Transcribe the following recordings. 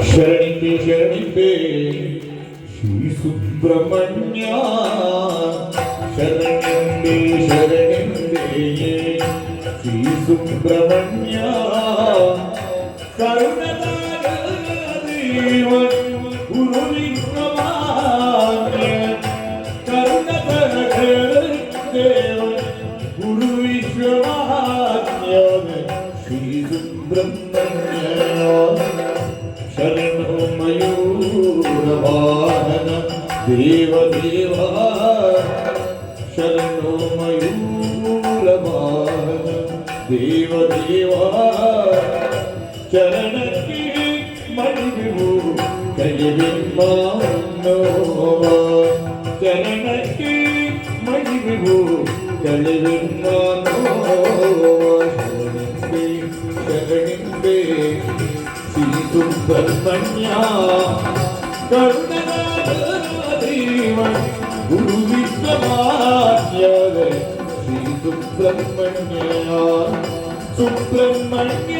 ಶರಣಿಂಬೆ ಶರಣಿಂಬೆ ಶ್ರೀ ಸುಬ್ರಹ್ಮಣ್ಯ ಶರಣಿಂಬೆ ಶರಣಿಂಬೆ ಶ್ರೀ ಸುಬ್ರಹ್ಮಣ್ಯ ಕರುಣದ ದೇವ ಗುರು ವಿಶ್ವಮಾನ್ಯ ಕರುಣದ ದೇವ ಗುರು ವಿಶ್ವಮಾನ್ಯ ಶ್ರೀ ಸುಬ್ರಹ್ಮಣ್ಯ ಶರಣೋ ಮಯೂರವಾಹನ ದೇವ ದೇವ ಶರಣೋ ಮಯೂರವಾಹನ ದೇವ ದೇವ ಚರಣಕ್ಕೆ ಮಣಿವೆವು ಕೈವೆನ್ಮಾನೋವ ಚರಣಕ್ಕೆ ಮಣಿವೆವು ಕೈವೆನ್ಮಾನೋವ ಶರಣಿಂಬೆ ಶರಣಿಂಬೆ ಶ್ರೀ ಸುಬ್ರಹ್ಮಣ್ಯ ಕರುಣದ ದೇವ ಗುರು ವಿಶ್ವಮಾನ್ಯ ಶ್ರೀ ಸುಬ್ರಹ್ಮಣ್ಯ ಸುಬ್ರಹ್ಮಣ್ಯ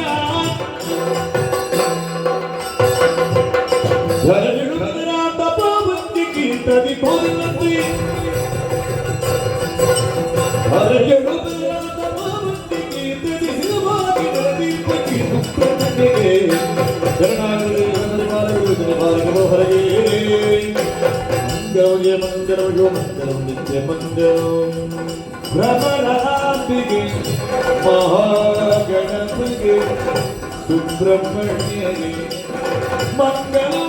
ಧರಣಿಡುವುದರ ತಪವಂತಿ ಕೀರ್ತದಿ ಪೌರ್ಣಂತಿ ಧರಣಿಡುವುದರ ತಪವಂತಿ ಕೀರ್ತದಿ ಶಿವವಾಗಿ ದೀಪಕಿ ಸುಬ್ರಹ್ಮಣ್ಯಗೆ ಶರಣಾಗಲಿ ಮಾರ್ಗೋ ಹರಗೆ ಮಂಗಲಗೆ ಮಂಗಲೋ ಮಂಗಲಂ ನಿತ್ಯ ಮಂಗಲಂ ಭ್ರಮರಾಂಬಿಗೆ ಮಹಾಗಣಪತಿಗೆ ಸುಬ್ರಹ್ಮಣ್ಯಗೆ ಮಂಗಲೋ